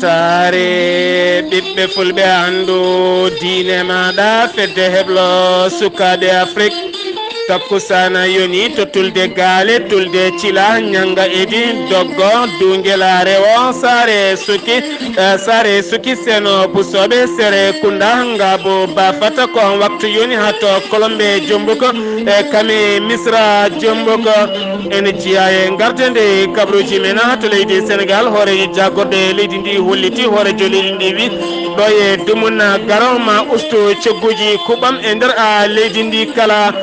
battare ɓiɓɓe fulɓe andu diine maɗa fedde heblo sukaɓe Afrique takkusana yoni to tulde gaale tulde cila ñanga edi doggo dungela rewo sare suki seno busoɓe sere kunda ngabo bafata ko waktu yoni hato kolombe jombuko kame misra jombuko ene jiya e gardende kabruji men to leydi Sénégal hoore jagorde leydi ndi holliti hoore jo leydi ndi wi ɗo e dumuna garoma usto cogguji kuɓam e nder leydi ndi kala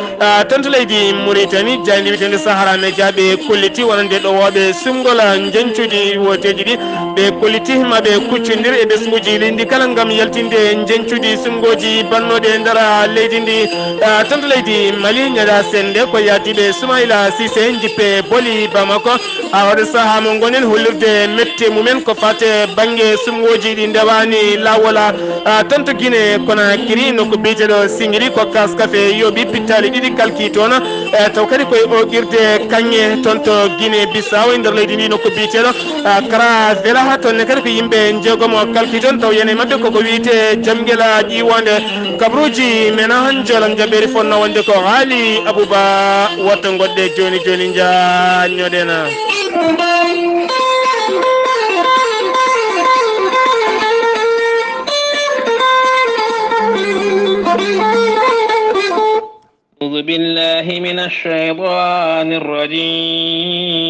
tanto leydi Mauritanie jayndi witende Sahara Média ɓe kolliti wonande ɗo woɓe sumgol jencudi woteji ɗi ɓe kolliti maɓe kuccodir e ɓesguji leydi ndi kala gam yaltinde jencudi sumgoji bannoɗe e nder leydi ndi tanto leydi Mali ñaɗa sende ko yatiɓe Soumaïla Cissé jippe boli Bamako waɗa saaha mo gonen hollirde mette mumen ko fate banggue sumgoji ɗi ndewani lawola tanto Guinée Conakry nokko biyeteɗo Singiri ko kaskafe yooɓi pittali ɗiɗi kalki toon taw kadi koye oqirde kanŋe toon to Guinée Bissau e nder leydi ndi nokko biyeteɗo Kara Vela tonne kadi ko yimɓe jeegomo kalki toon taw yene mabɓe koko wiyete jamguela ƴiwonde kabruji mena han jolam jaɓɓeri fonno wonde ko haali Abouba woto goɗɗe joni joni jañoɗena أعوذ بالله من الشيطان الرجيم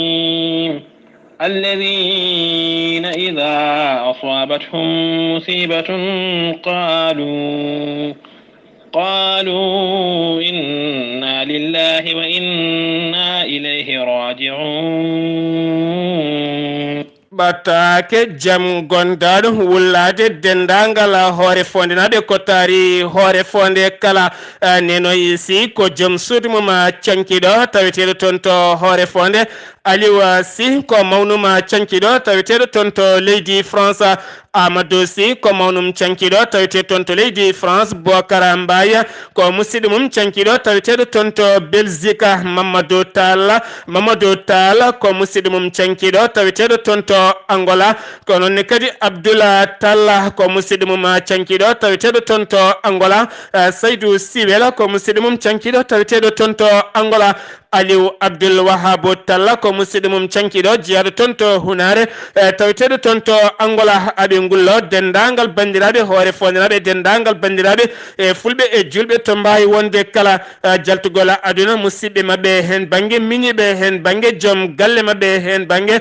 الذين إذا أصابتهم مصيبة قالوا إنا لله وإنا إليه راجعون battake jam gondaɗo wullade dendagal hoore fonde naɓe kottari hoore fonde kala neno isi ko joom suudu mum cankiɗo taweteɗo toon to hoore fonde Aliou Sy ko mawnum cankiɗo taweteɗo toon to leydi France Amadou Sy ko mawnum cankiɗo tawete toon to leydi France Bocar Mbaye ko musidɗo mum cankiɗo taweteɗo toon to Belgique Mamadou Tall ko musidɗo mum cankiɗo taweteɗo toon to Angola ko nonne kadi Abdoula Tall ko musidɗo mum cankiɗo taweteɗo toon to Angola Saydou Siwel ko musidɗo mum cankiɗo taweteɗo toon to Angola Aliou Abdoul Wahab Talla ko musidɗo mum cankiɗo jeyaɗo toon to Hunare taweteɗo toon to Angola aɓe ngullo dendagal bandiraɓe hoore fondiraɓe dendagal bandiraɓe e fulɓe e julɓe to mbawi wonde kala jaltugol aduna musidɓe mabɓe hen banggue miñiɓe hen banggue joom galle mabɓe hen banggue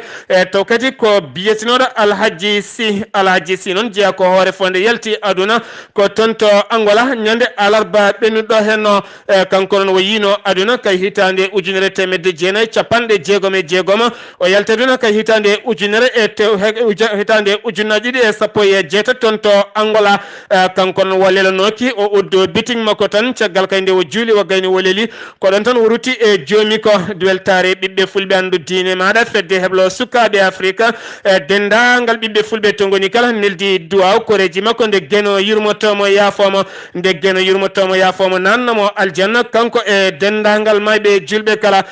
taw kadi ko biyetinoɗo Alhaji Sy noon jeeya ko hoore fonde yalti aduna ko toon to Angola ñande alarba ɓennuɗo henno kanko noon o yino aduna kay hitande ujunere temedde jeenayyi capanɗe jeegom e jeegom o yaltaduna kay hitande ujunere hitande ujunnaje ɗiɗi e sappo e jeetati toon to Angola kanko noon o lelanoki o uddo biting makko tan caggal kay nde o juuli o gayni o leli ko ɗon tan o rutti e joomi ko weltare ɓiɓɓe fulɓe andu diine maɗa fedde heblo sukaɓe Afrique dendagal ɓiɓɓe fulɓe to goni kala neldi duwaw koreji makko nde geno yurmotomo yafomo nannomo aljanna kanko e dendagal mayɓe julɓe kala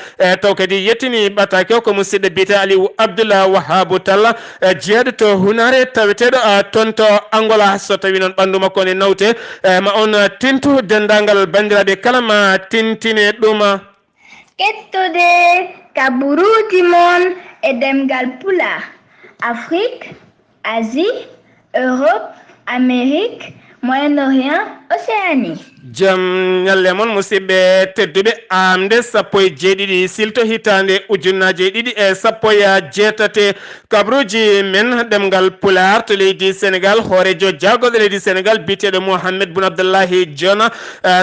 taw kadi yettini ɓattake o ko musidɗo biyete Aliou Abdoul Wahab Talla jeeyaɗo to Hunare taweteɗo toon to Angola so tawi noon ɓandu makko ne nawte ma on tintu dendagal bandiraɓe kala ma tintine ɗum kettude kaɓuruji mon e demgal pula Afrique Asie Europe Amérique Moyen-Orient Océanie jam ñalle moon musidɓe tedduɓe amde sappo e jeeɗiɗi silto hitande ujunnaje ɗiɗi e sappo e jeetate kabruji men ɗemgal pular to leydi Sénégal hoorejo jagoɗo leydi Sénégal biteɗo Mohamed Boun Abdallahi Dionne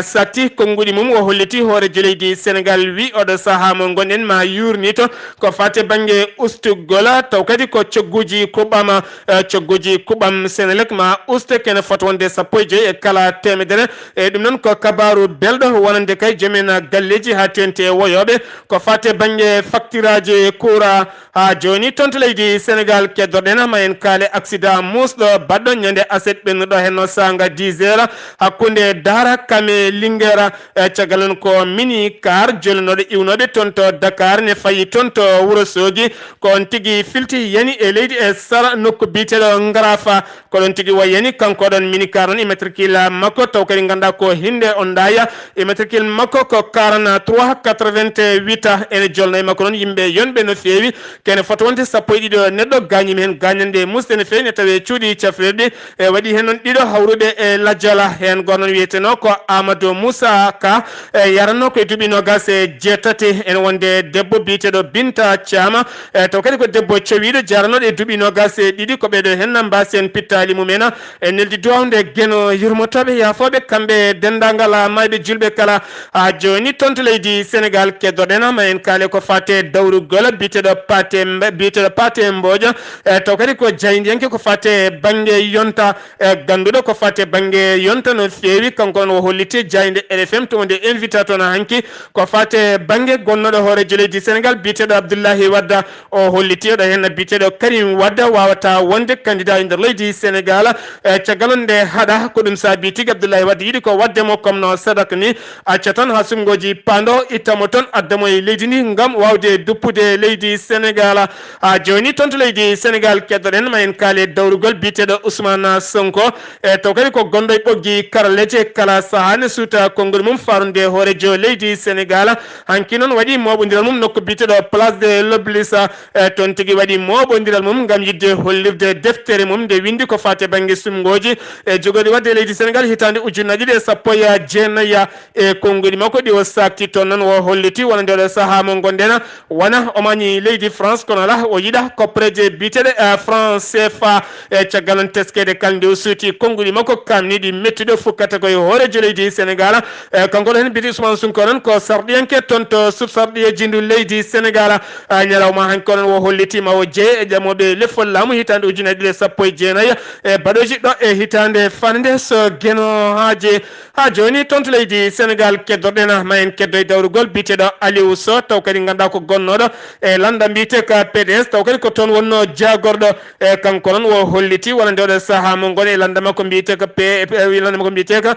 satti konnguɗi mum o holliti hoorejo leydi Sénégal wi oɗo saaha mo gonɗen ma yurni to ko fate banggue ustugol taw kadi ko cogguji kuɓam Sénélec ma uste kene fota wonde sappo e joyyi e kala temedere e dum non ko kabaru beldo wonande kay jomena galleji ha tente woyobe ko fate bange facturage coura ha joni tonto leydi Sénégal keddodena ma en kale accident musdo baddo nyande aset benno henno sanga 10h hakkunde dara kame lingera ciagalon ko mini car jolnode iwnode tonto Dakar ne fayi tonto Wurosogi ko on tigi filti yani e leydi e sara nokko bitelo ngarafa ko don tigi wayani kanko don mini car on immatricule makko taw kadi ganda ko hinde on daya immatricule makko ko 4388 ene jolno e makko non yimbe yonbe no fewi kene foto wonte sappo dido neddo gañi men gañande mustene fe ne tawe cuudi ciafrede e wadi hen non dido hawrude e lajjala hen gornon wieteno ko Amadou Moussa Ka yaranno ko dubino gase jetati en wonde debbo bitedo Binta Chama to kadi ko debbo cewido jarano de dubino gase didi ko bedo hen nambasen pittali mumena e neldi downde geno yurmotobe yafobe kambe dendangala maybe julbe kala a joni tonto leydi Sénégal keddodena ma en kale ko fate dawru gola bitedo pate mboja to kadi ko jayndenke ko fate bange yonta gandudo ko fate bange yonta no fewi kanko no holliti jaynde RFM to wonde invitato na hanki ko fate bange gonnodo hore leydi Sénégal bitedo Abdoulahi Wadda o holliti do hen bitedo Karim Wadda wawata wonde candidat e nder leydi Sénégal ciagalonde hada ko dum sa biti Abdoulahi Wadda yidi ko wadde mo comme no sadak ni acatan hasumgoji pando itamoton addamo e leydi ni ngam wawde duppude leydi Sénégal a joni tonto leydi Sénégal keddoden ma en kale dawrugol bitedo Ousmane Sonko to kadi ko gondo e boggi karaleje kala sahane suta kongol mum farunde horejo leydi Sénégal hanki non wadi mobondiral mum nokko bitedo place de l'Obélisque ton tigi wadi mobondiral mum ngam yidde hollirde deftere mum de windi ko fate bangi sumgoji e jogori wadde leydi Sénégal hitande ujunnaji de sappoya jeenaya e kongoli makko di o sakti ton non wo holliti wona nder saha mo gondena wana o mani leydi France kono la o yida kopreje bitede France CFA e ciagalon teskede kalde o suti kongoli makko kamni di mettude fukkata koy horejo leydi Sénégal kanko hen biti Ousmane Sonko non ko sardiyanke tonto subsardiye jindu leydi Sénégal nyalawma han kono wo holliti ma o je e jamobe lefol lamu hitande ujunnaji de sappo e jeenaya e badoji do e hitande fande so geno haje ha joni tonto leydi Sénégal keddodena ma en keddo e dawrugol bitedo Aliou Sow taw kadi ganda ko gonnodo e landa mbite ka PDS taw kadi ko ton wonno jagordo e kanko non wo holliti wona ndewde saha mo ngoni landa makko mbite ka landa makko mbite ka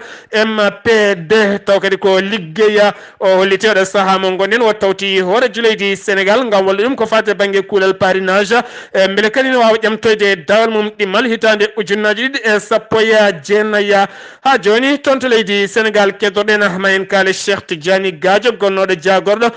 MPD taw kadi ko liggeya o holliti de saha mo ngoni wo tawti hore juleydi Sénégal ngam walla dum ko fate bange kulal parrainage e mbele kadi no wawa jamtoyde dawal mum dimmal hitande ujunnaji e sappoya jeenaya ha joni tonto leydi Sénégal keddodena ma en kale Cheikh Tidiane Gadio gonnodo jagordo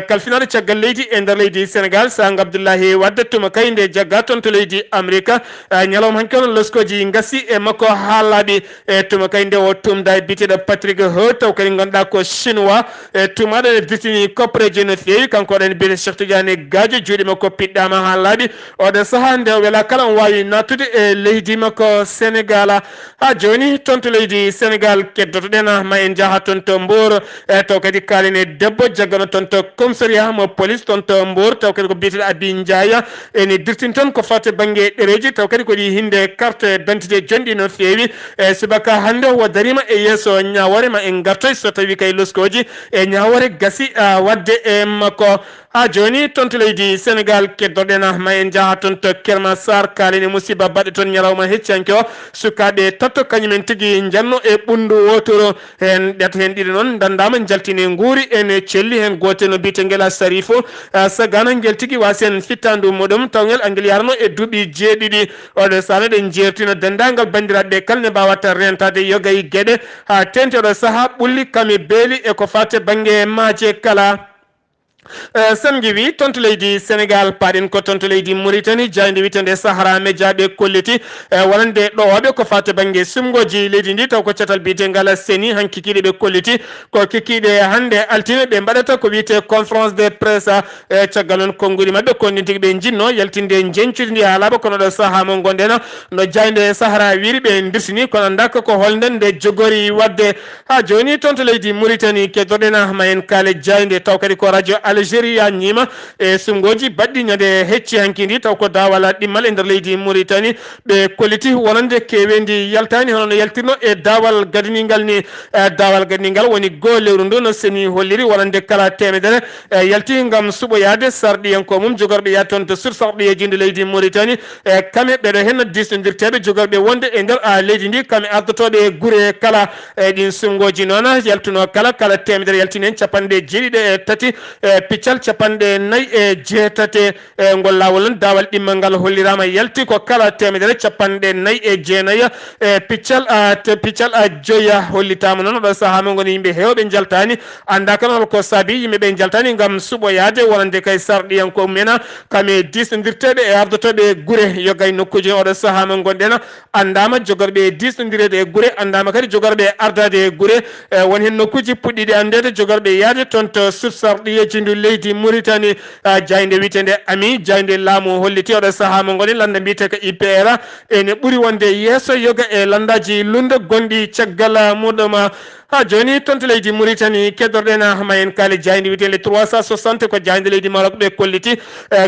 kalfinade caggal leydi e nder leydi Sénégal sang Abdoulahi Wadda tuma kayde jagga tonto leydi America nyalom hankono loskoji ngasi e makko halabi e tuma kayde o tumda e bitedo Patrick Ho taw kadi gonda ko chinois e tumade e ditini kopreje no fewi kanko den bile Cheikh Tidiane Gadio juudi makko piddama halabi o de sahande wela kala wawi natude e leydi makko Sénégal ha joni tonto leydi Sénégal keddotodena ma en jaha tonto Mbour e taw kadi kaline debbo jaggano tonto commissariat mo police tonto Mbour taw kadi ko bitedo Abi Ndiaye ene dirtin ton ko fate bange dereji taw kadi ko di hinde carte d'identité jondi no fewi e subaka hande wo darima e yeso nyawore ma en gartoy so tawi kay loskoji e nyawore gasi wadde e makko ha joni tonto leydi Sénégal keddodena ma en jaha tonto Kerma Sar kaline musiba badde ton nyalawma heccanke o sukabe tatto kanyumen tigi janno e bundu wotoro hen deto hen didi non dandama jaltine nguuri en celli hen goteno bitengela Sarifo sagana ngel tigi wasen fittandu modum tawngel angel yarno e dubi jeedidi o de sala de jertino dandangal bandirabe kalne bawata rentade yogay gede ha tente do saha bulli kami beeli e ko fate bange maaje kala sangiwi tonto leydi Sénégal paɗen ko tonto leydi Mauritanie jayde witende Sahara Mediaɓe kolliti wonande ɗowoɓe ko fate banggue sumgoji leydi ndi taw ko catal biyetengala seni han kikiɗe ɓe kolliti ko kikiɗe hande altine ɓe mbaɗata ko wiyete conférence de presse caggal on konnguli mabɓe konni tigui ɓe jinno yaltinde jencudi haalaɓa kono ɗo saaha mo gonɗen no jayde Sahara wiri ɓe dirsini kono dakka ko holden nde jogori wadde ha joni tonto leydi Mauritanie keddoɗena ma en kaale jayde taw kadi ko radio Algeria nyima e sungoji baddi nyade hecci hankindi taw ko dawala dimmal e nder leydi Mauritanie be koliti wonande kewendi yaltani hono yaltirno e dawal gadningal ni dawal gadningal woni go lewru ndo no seni holliri wonande kala temedere yalti ngam suɓoyade sarɗiyanko mum jogorɓe yaton to sur sarɗiyeji ndi leydi Mauritanie kame ɓeɗo hen disnodirteɓe jogorɓe wonde e nder leydi ndi kame ardotoɓe guure kala ɗin sungoji noon yaltuno kala temedere yaltini hen capanɗe jeeɗiɗi e tati piccal capanɗe nayyi e jeetate ngol lawol on dawal ɗimmal ngal hollirama yalti ko kala temedere capanɗe nayyi e jeenayyi piccal joya hollitama noon oɗo saaha mo goni yimɓe hewɓe jaltani anda kan holko saabi yimɓeɓe jaltani gam suɓoyade wonande kay sarɗiyanko mena kame disnodirteɓe e ardotoɓe guure yogay nokkuji oɗo saaha mo gonɗen andama jogorɓe disnodirede e guure andama kadi jogorɓe ardade e guure won hen nokkuji puɗɗiɗe andede jogorɓe yaade toon to sursarɗiyeji ndu leydi Mauritanie jayde witende ami jayde laamu holliti oɗo saaha mo goni landa mbiyete ko IPR ene ɓuuri wonde yeeso yoga e landaji lunda gonɗi caggal muɗum ha joni tonto leydi Mauritanie keddorɗen ma en kaali jayde witende 360 ko jayde leydi Maroc ɓe kolliti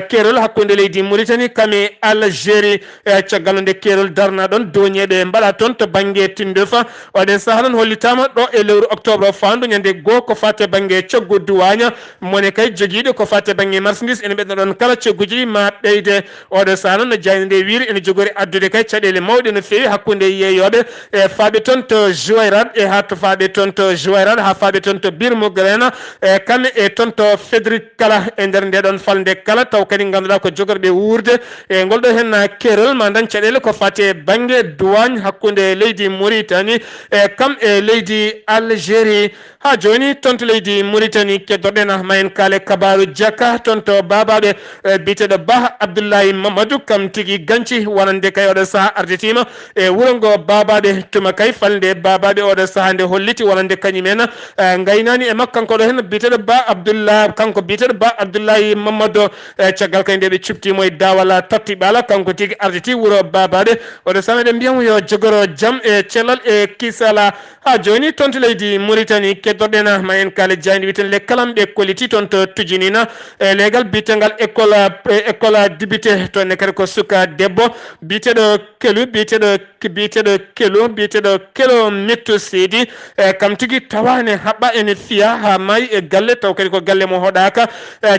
kerol hakkude leydi Mauritanie kame Algérie caggal nde kerol darna ɗon doñeɓe mbaɗa toon to banggue Tindouf oɗen saaha noon hollitama ɗo e lewru octobre fandu ñande goho ko fate banggue coggu duwaña mone kay joguiɗo ko fate banggue marchandise ene ɓedno ɗon kala cogguji ma ɓeyde oɗo saaha noon no jayde nde wiiri ene jogori addude kay caɗele mawɗe no fewi hakkude yeeyoɓe e faaɓe toon to Jouayrad e ha to faaɓe toon to Jouayrad ha faaɓe toon to Bir Mougrena e kamɓe e toon to Fédéric kala e nder ndeɗon falde kala taw kadi ganduɗa ko jogorɓe wurde e ngolɗo hen kerol ma dañ caɗele ko fate banggue douane hakkude leydi Mauritanie e kam e leydi Algérie ha joni toon to leydi Mauritanie keddorɗen ma en kaale kabaru Diaka toon to babaɓe biteɗo Ba Abdoullahi Mamadou kam tigui ganci wonande kay oɗo saaha arditima e wuuro ngo babaɓe tuma kay falde babaɓe oɗo saaha nde holliti wonande kañumen gaynani e makko kanko ɗo hen biteɗo Ba Abdoullah kanko biteɗo Ba Abdoullahi Mamadou caggal kay nde ɓe cubtimo e dawal tatti ɓaala kanko tigui arditi wuuro babaɓe oɗo saaha eɗen mbiyamo yo jogoro jaam e cellal e kisala ha joni toon to leydi Mauritanie keddorɗen ma en kaale jayde witen le kalam ɓe kolliti toon to tujinina e leegal bitegal école dibité toonne kadi ko suka debbo biteɗo kelu kelo metto seedi kam tigui tawane haɓɓa ene fiya ha maayi e galle taw kadi ko galle mo hoɗaka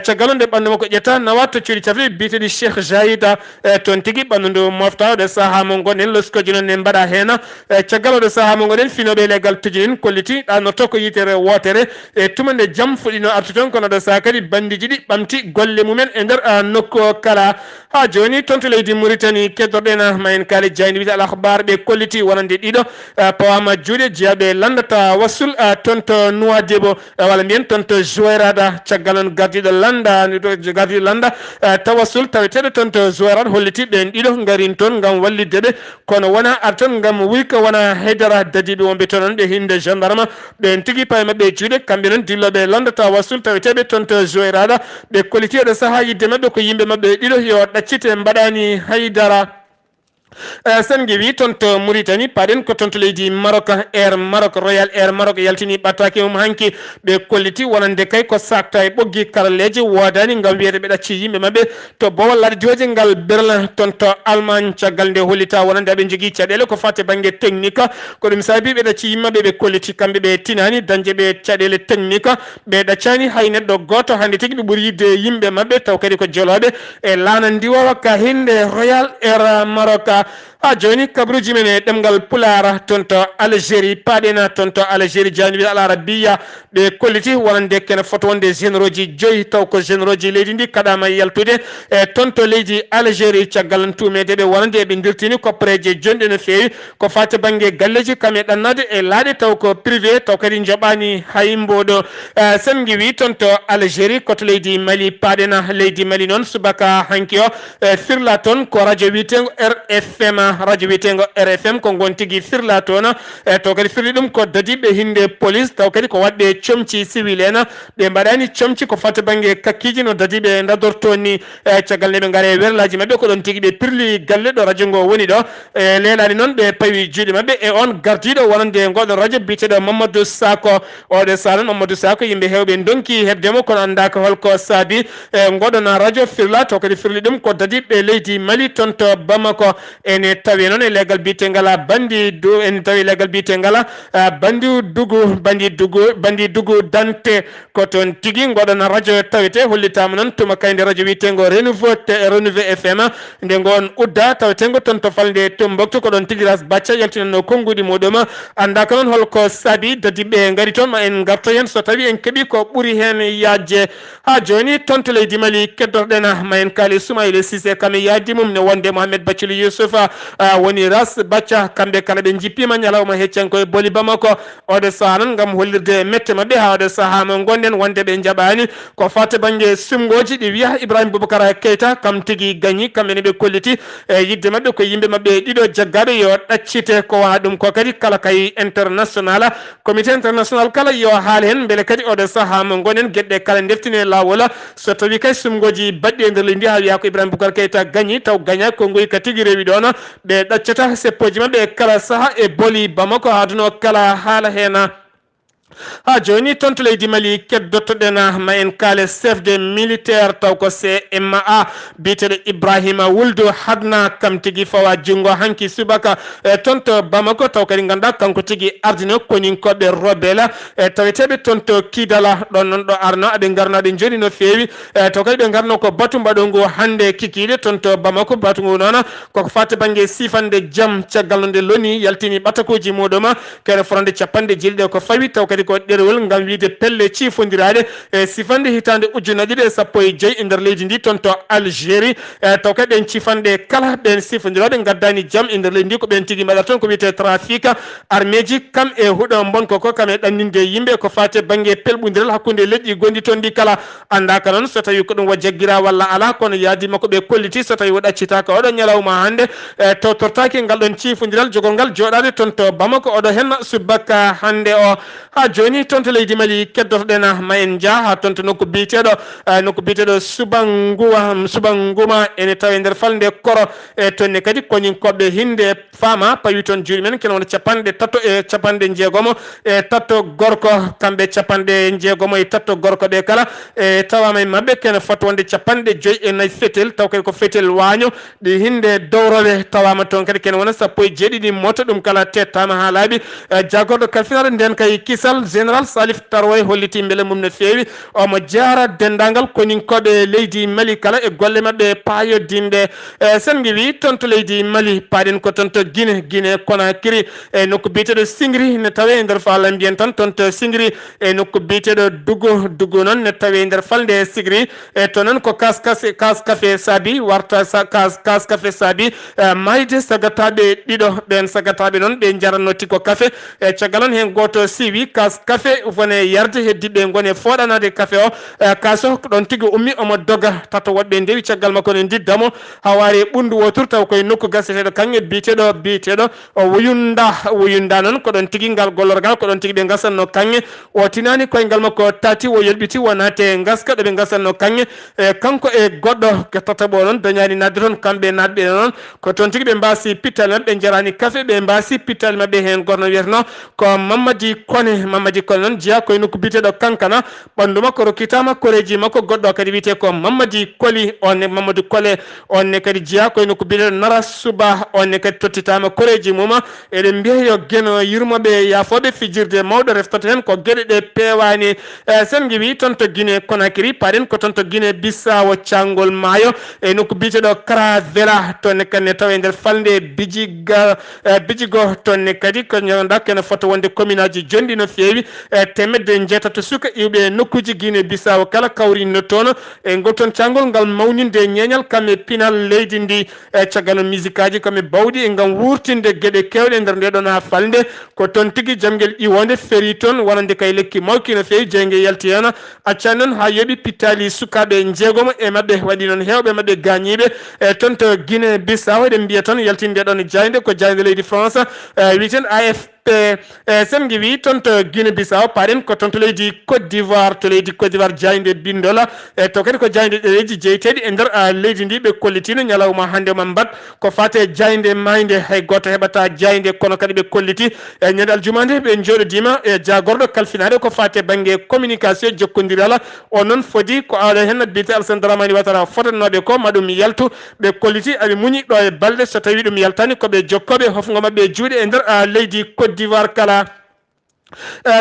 caggal nde ɓandu makko ƴetta nawa to cuuɗi tati biteɗi Cheikh Jaïda toon tigui ɓandu ndu mofta oɗo saaha mo gonɗen loskoji noon ne mbaɗa hen caggal oɗo saaha mo gonɗen finoɓe leegal tujinin kolliti ɗanotto ko yitere wotere e tuma nde jaam fuɗino artu toon kono ɗo saaha kadi bandiji ɗi ɓamti golle mumen e nder nokku kala ha joni toon to leydi Mauritanie keddorɗen ma en kaali jayde wiide al akhbar ɓe kolliti wonande ɗiɗo pawama juuɗe jeeyaɓe landata wassul toon to Nouadhibou walla mbiyen toon to Jouayrada caggal on gardiɗo landa tawassul taweteɗo toon to Jouayrada holliti ɓen ɗiɗo garin toon gam walliddeɓe kono wona ar toon gam wuyka wona haydara dadiɓe wonɓe toon on ɓe hinde gendarme ɓen tigui paye mabɓe juuɗe kamɓe noon dilloɓe landata wassul taweteɓe toon to Jouayrada ɓe kolliti oɗo saaha yidde mabɓe ko yimɓe mabɓe ɗiɗo yo ɗaccite mbaɗani haydara sen gewi toon to Mauritanie paɗen ko toon to leydi Maroc Air Maroc Royal Air Maroc yaltini ɓattaki mum hanki ɓe kolliti wonande kay ko sakta e ɓoggi karalleji wodani gam wiyede ɓe ɗacci yimɓe mabɓe to bowal ladjoji ngal Berlin toon to Allemagne caggal nde hollita wonande aɓe jogui caɗele ko fate banggue technique ko ɗum saabi ɓe ɗacci yimɓeɓe ɓe kolliti kamɓe ɓe tinani dañde ɓe caɗele technique ɓe ɗaccani hay neɗɗo goto hande tigui ɓe ɓuuri yidde yimɓe mabɓe taw kadi ko joloɓe e lana ndiwowa ka hinde Royal Air Maroc ha joni kabruji men e ɗemgal pulara toon to Algérie paɗena toon to Algérie janiɓe al arabiya ɓe kolliti wonande kene foto wonde généraux ji joyyi taw ko généraux ji leydi ndi kaɗama yaltude e toon to leydi Algérie caggal tumedeɓe wonande eɓe dirtini koppareje jonɗe no fewi ko fate banggue galleji kame ɗannade e laaɗe taw ko privé taw kadi joɓani hay mboɗo sen giwi toon to Algérie koto leydi Mali paɗena leydi Mali noon subaka hanki o firla toon ko radio witego RF RFM radio witengo RFM ko gontigi firla tona to kadi firli dum ko dadibe hinde police taw kadi ko wadde chomci civil ena be badani chomci ko fata bange kakkiji no dadibe ndadortoni ciagal nebe ngare werlaji mabbe ko don tigi be pirli galle do radio ngo woni do lelani non be pawi juude mabbe e on gardido wonande goddo radio bitedo Mamadou Sako o de salan Mamadou Sako yimbe hewbe donki hebdemo ko anda ko holko sabi goddo na radio firla to kadi firli dum ko dadibe leydi Mali tonto Bamako ene tawi non e legal bite ngala bandi do en tawi legal bite ngala bandi dugu dante ko ton tigi goddo na radio tawete hollitama non tuma kayde radio witengo renouveau FM nde ngon udda tawetengo tonto falde tombokto ko don tigiras bacca yaltinano kongudi modoma anda ko non holko sabi dadibe ngari ton ma en garto hen so tawi en kebi ko buri hen yajje ha joni tonto leydi Mali keddordena ma en kali Soumaïla Cissé kam yaadi mum ne wonde Mohamed Bathily Youssoufa woni ras bacca kambe kala be jippima nyalawma heccanko e boli Bamako ode sahanan ngam hollirde mette mabbe ha ode saha mo gonden wonde be jabani ko fate bange sumgoji di wiya Ibrahim Boubacar Keita kam tigi gagni kamene be kolliti yidde mabbe ko yimbe mabbe dido jaggabe yo daccite ko wa dum ko kadi kala kay international comité international kala yo haal hen bele kadi ode saha mo gonden gedde kala deftine lawola so tawi kay sumgoji badde nder lindi ha wiya ko Ibrahim Boubacar Keita gagni taw gagna ko ngoy ka tigi rewi dona be daccata seppoji mabbe kala saha e boli Bamako haduno kala hala hena ha joni tonto leydi Mali keddotodena ma en kale chef de militaire taw ko CMA bitede Ibrahima Wuldu hadna kam tigi fawa jungo hanki subaka tonto Bamako taw kadi ganda kanko tigi ardino konin kobe robela tawetebe tonto Kidala don non do arno ade garna de joni no fewi taw kadi be garno ko batu mbadongo hande kikide tonto Bamako batu nona ko fate bange sifande jam ciagalonde loni yaltini batakoji modoma kere forande capande jilde ko fawi taw kadi ko derewol ngam wiide pelle cifondirade sifande hitande ujunnaji de sappo e jeyi e nder leydi ndi tonto Algérie taw kadi en cifande kala ben sifondirade gaddani jam e nder leydi ndi ko ben tigi mbaɗa ton ko wiite trafic armeji kam e huɗo bonko ko kam e ɗanninde yimɓe ko fate banggue pelɓodiral hakkude leƴƴi gondi toon ndi kala andaka noon so tawi ko ɗum wa jagguira walla ala kono yaadima ko ɓe kolliti so tawi o ɗaccitaka oɗo ñalawma hande to tortaki ngal ɗon cifodiral jogol ngal joɗade toon to Bamako oɗo henna subaka hande o ha joni tonto leydi Mali keddotoɗena ma en jaa ha tonto nokku biteɗo subanguma ene tawi nder falde koro tonne kadi koñin koɓɓe hinde fama pawi toon juuɗe men kene wona capanɗe tatto e capanɗe jeegomo e tatto gorko kamɓe capanɗe jeegomo e tatto gorko ɓe kala e tawama e mabɓe kene foti wonde capanɗe joyyi e nayyi fetel taw kadi ko fetel waño ɗi hinde dowrowe tawama toon kadi kene wona sappo e jeeɗiɗi moto ɗum kala tettama ha laaɓi jagorɗo kalfinare nden kay kisal général Salif Tarway holliti beele mum no fewi omo jara dendagal koninkoɓe leydi Mali kala e golle mabɓe payodinde sen giwi tonto leydi Mali paɗen ko tonto Guinée Conakry e nokku biteɗo Singri ne tawe e nder fallam mbiyen tan tonto Singri e nokku biteɗo Dugu noon ne tawe e nder falde Singri e to noon ko kas café saabi warta kas café saabi mayde sagataɓe ɗiɗo ɓen sagataɓe noon ɓe jaranno tiko café e caggal on hen goto siwi kas café wone yarde heddiɓe gone foɗanade café o kaso ɗon tigui ummi omo doga tato woɗɓe ndewi caggal makko ne diddamo ha wari ɓundu wotour taw koye nokku gaseteɗo kanŋe biteɗo o wuyunda noon ko ɗon tigui ngal gollorgal ko ɗon tigui ɓe gasanno kanŋe o tinani koyngal makko tati o yelɓiti wonate gaska ɗo ɓe gasanno kanŋe kanko e goɗɗo ko tataɓo noon dañani nadde toon kamɓe nadɓe noon ko toon tigui ɓe mbasi pittali mabɓe ɓe jarani café ɓe mbasi pittali mabɓe hen gorno wiyeteno ko Mamadi Kone noon jeeya koye nokku biteɗo Kankana ɓandu makko rokkitama koreji makko goɗɗo kadi wiyete ko Mamadi Koli onne Mamadou Kole onne kadi jeeya koye nokku biteɗo Nara Suba onne kadi tottitama koreji muma eɗen mbiya yo gueno yurmoɓe yafoɓe fijirde mawɗo reftata hen ko gueɗe ɗe pewani sen giwi toon to Guinée Conakry paɗen ko toon to Guinée Bissau Cangol Maayo e nokku biteɗo Karavela tonne kadi ne tawe nder falde bijigo tonne kadi ko ñawda kene foto wonde commune aji jonɗi no fewi heewi temedde jeetato suka iwɓe nokkuji Guinée Bissau kala kawrinno toon e goton cangol ngal mawninde ñeñal kame pinal leydi ndi caggal musique aji kame bawɗi ngam wurtinde gueɗe kewɗe nder ndeɗon ha falde ko toon tigui jamguel iwonde feeri toon wonande kay lekki mawki no fewi jeygue yalti hen accan noon ha yooɓi pittali sukaɓe jeegomo e mabɓe waɗi noon hewɓe mabɓe gañiɓe toon to Guinée Bissau eɗen mbiya toon yaltinde ɗon jayde ko jayde leydi France wiiten AFP sen wi toon to Guinée Bissau paɗen ko toon to leydi Côte d'Ivoire jayde bindola to kadi ko jayde ɗereji jeyteɗi e nder leydi ndi ɓe kollitino ñalawma hande ma mbat ko fate jayde mayde hay goto heɓata jayde kono kadi ɓe kolliti ñande aljuma nde ɓe jooɗodima e jagorɗo kalfinade ko fate banggue communication jokkodirala o noon fodi ko awɗa hen biyete Alassane Dramane Ouattara fotannoɓe ko maɗum yaltu ɓe kolliti aɓe muñi ɗo e balɗe so tawi ɗum yaltani koɓe jokkoɓe hofgo mabɓe juuɗe e nder leydi Côte d'Ivoire kala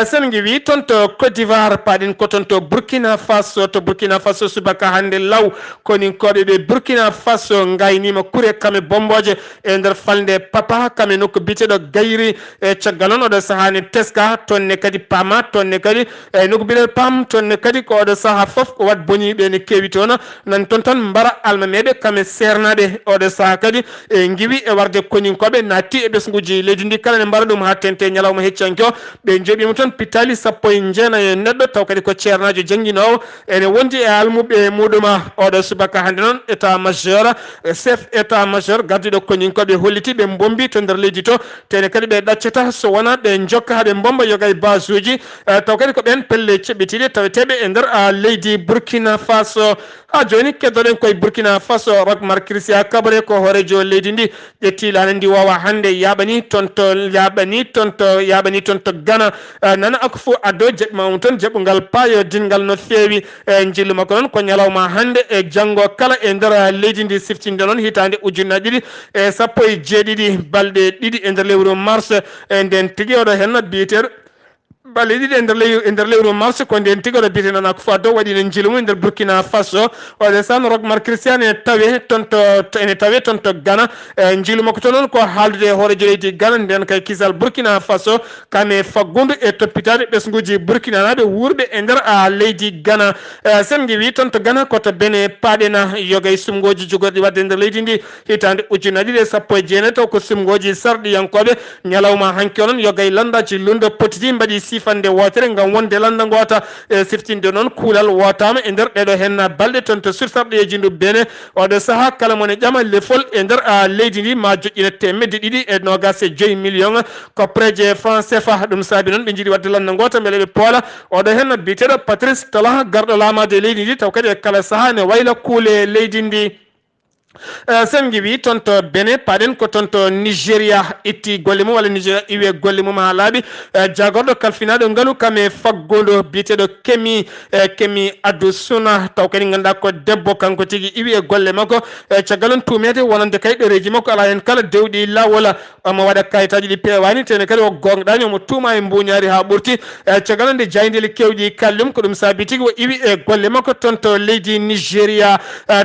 sen wi toon to Côte d'Ivoire paɗen ko toon to Burkina Faso subaka hande law koni koɓe ɓe Burkina Faso gaynima kuure kame bomboje e nder falde papa kame nokko biteɗo gayri e caggal noon oɗo sahani teska tonne kadi pama tonne kadi e nokko biteɗo pam tonne kadi ko oɗo saaha foof ko wat boniɓe ne kewi toon nan toon tan mbara almameɓe kame sernaɗe oɗo saaha kadi e giwi e warde koninkoɓe natti e ɓesguji leydi ndi kala ne mbara ɗum ha tente ñalawma heccanki o ɓe joɓima toon pittali sappo e jeenayi e neɗɗo taw kadi ko ceernajo jangguinowo ene wondi e almuɓe muɗuma oɗo subaka hande noon état majeur chef état majeur gardiɗo koninkoɓe holliti ɓe bombi to nder leydi to tene kadi ɓe ɗaccata so wona ɓe jokka haɓe bomba yogay base uji taw kadi ko ɓen pelle ceɓɓitiɗe taweteɓe e nder leydi Burkina Faso ha joni keddoɗen koye Burkina Faso Roch-Marc Christian Kaboré ko hoorejo leydi ndi ƴettilani ndi wawa hande yaɓani toon to Ghana nana ako fo addo jaɓɓima toon jaɓɓugal paayo dingal no feewi e jillu makko noon ko ñalawma hande e janggo kala e nder leydi ndi siftinde noon hitande ujunnaje ɗiɗi e sappo e jeeɗiɗi balɗe ɗiɗi e nder lewru mars e nden tigui oɗo hen biyeteɗo balle ɗiɗi e nder lewru mars ko nden tigui oɗo biyete noon ako fo addo waɗino jilmu e nder Burkina Faso oɗo san Roch-Marc Christian ene tawe toon to Ghana jiilu makko to noon ko haaldude e hoorejo leydi Ghana nden kay kisal Burkina Faso kame faggudu e toppitade ɓesguji Burkina naɓe wurɓe e nder leydi Ghana sen wi toon to Ghana koto bene paɗena yogay sumgoji jogorɗi wadde e nder leydi ndi hitande ujunnaje ɗiɗi e sappo e jeenayi taw ko sumgoji sarɗiyankoɓe ñalawma hanki o noon yogay landaji lundo potiti mbaɗi sifande wotere ngam wonde landa gota e siftinde noon kuulal wotama e nder ɗeɗo hen balɗe toon to sursarɗoyeji ndu bene oɗo saaha kala mone ƴama lefol e nder leydi ndi ma joƴƴina temedde ɗiɗi e nogas e 5 million kopreje franc CFA ɗum saabi noon ɓe jiiɗi wadde landa gota beele ɓe poola oɗo hen biteɗo Patrice Talon garɗo lamade leydi ndi taw kadi e kala saaha ne wayla kuule leydi ndi sen wi toon to Benin paɗen ko toon to Nigéria itti golle mum walla Nigéria iwe golle mum ha laaɓi jagorɗo kalfinaɗo ngaalu kame faggodo biteɗo Kemi Adusuna taw kadi ganduɗa ko debbo kanko tigui iwi e golle makko caggal on tumete wonande kay ɗereji makko ala hen kala dewɗi lawol omo waɗa kayitaji ɗi pewani tene kadi o gonɗani omo tuuma e mbuñari ha ɓurti caggal on nde jaydeli kewɗi kallum ko ɗum saabi tigui o iwi e golle makko toon to leydi Nigéria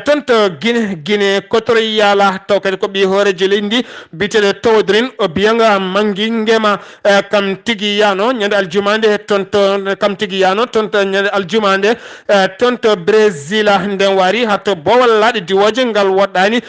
toon to Guinée Kotoriyala taw kadi ko ɓi hoorejo leydi ndi biteɗo Tewodrin o biyanga mangui ngema kam tigui yano ñande aljuma nde toon to ñande aljuma nde toon to Brésil nden wari hatto bowal laaɗe diwoje ngal woɗɗani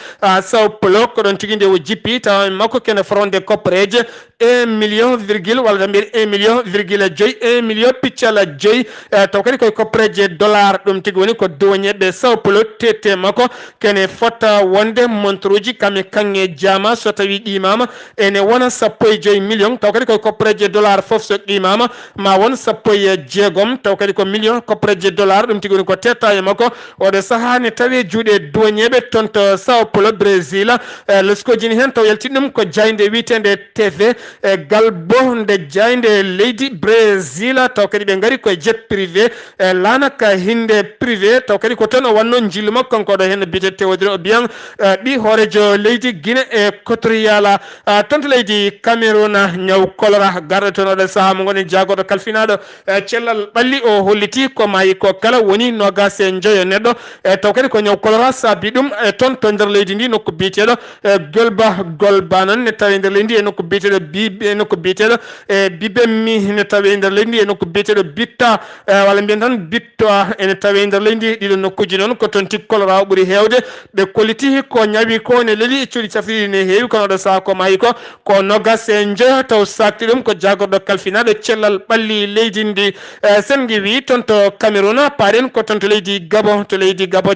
Sao Paulo ko ɗon tigui nde o jippi tawa makko kene fronde koppareje 1 million virgule walla tan mbiyete 1 million virgule 1 million piccala 5 taw kadi koye koppareje dollar ɗum tigui woni ko duwoñeɓe Sao Paulo tete makko kene fota wonde montre uji kame kanŋe jama so tawi qimama ene wona 15 million taw kadi koye koppareje dollar foof so qimama ma won 16 taw kadi ko million koppareje dollar ɗum tigui woni ko tetta e makko oɗo saaha ne tawi juuɗe duwoñeɓe toon to Sao Paulo Brésil leskojini hen taw yalti ɗum ko jayde wiitede TV galbo nde jayde leydi Brésil taw kadi ɓe gari koye jet privé lanaka hinde privé taw kadi ko toon o wanno jillu makko kanko ɗo hen biyete Tewodri o biyan ɗi hoorejo leydi Guinée e Kotoriyala toon to leydi Cameroun ñaw choléra garɗo toon oɗo saaha mo goni jagoɗo kalfinaɗo cellal ɓalli o holliti ko mayi ko kala woni nogas e joyo neɗɗo taw kadi ko ñaw choléra saabi ɗum toon to nder leydi ndi nokko biteɗo Golba noon ne tawi nder leydi ndi e nokko biteɗo bibe nokku biteɗo e bibe mi ne tawe nder leydi e nokku biteɗo bitta walla mbiyen tan bittoa ene tawe nder leydi ɗiɗo nokkuji noon ko toon tikkolora ɓuuri hewde ɓe kolliti ko ñawi ko ne leeli cuuɗi safriri ne heewi kono ɗo saha ko maayi ko nogas e jo taw sakti ɗum ko jagorɗo kalfinaɗo cellal ɓalli leydi ndi sen giwi toon to Cameroun paren ko toon to leydi Gabon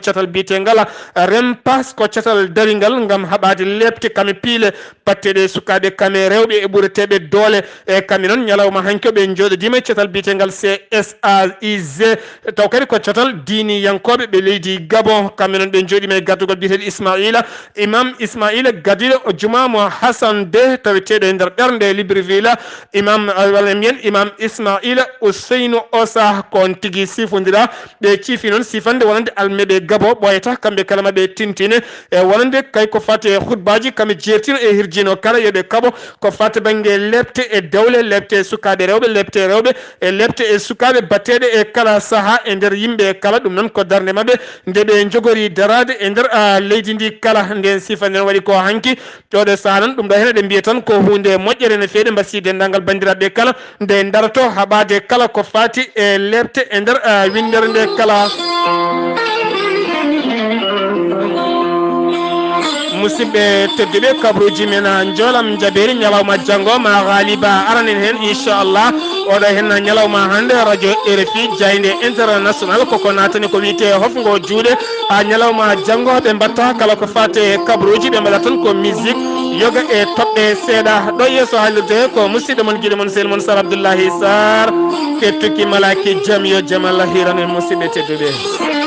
catal biyetengala rempas ko catal daringal gam haɓade lebte kame piile batteɗe sukaɓe kame rewɓe e ɓureteɓe doole e kame noon ñalawma hanke ɓe jooɗodima e catal biyetengal CSAIG taw kadi ko catal dini yankoɓe ɓe leydi Gabon kamɓe noon ɓe jooɗima e gaddugol biyeteɗo imam Ismaila gadiɗo o jumamo Hassan de taweteɗo e nder ɓernde Libreville imam walla mbiyen imam Ismaila Ousseynou Osa kon tigui sifodira ɓe ciifi noon sifande wonande almeɓe Gabon ɓoyata kamɓe kala maɓe tintine e wonande kay ko fate hutbaji kamɓe jertino e hirjino kala yoɓe kabo ko fate banggue lebte e dewle lebte e sukaɓe rewɓe lebte e rewɓe e lebte e sukaɓe batteɗe e kala saaha e nder yimɓe kala ɗum noon ko darde mabɓe nde ɓe jogori darade e nder leydi ndi kala nden sifande noon waɗi ko hanki ɗoɗo saaha noon ɗum ɗo hen eɗen mbiya tan ko hunde moƴƴere no feewi mbasi dendagal bandiraɓe kala nde darato haɓade kala ko fati e lebte e nder windere nde kala musidɓe tedduɓe kabruji men jolam jaɓeri ñalawma janggo ma galiba aranen hen inchallah oɗo hen ñalawma hande radio RFI jayde international koko natani ko wiyete hofgo juuɗe ha ñalawma janggo ɓe mbatta kala ko fate kabruji ɓe mbaɗa tan ko musique yoga e toɓɓe seeɗa ɗo yeeso haalirde ko musidɗo mon guiɗo mon sehil mon Sar Abdoullahi Sarr kettuki malaki jaam yo jaam Allah hiranen musidɓe tedduɓe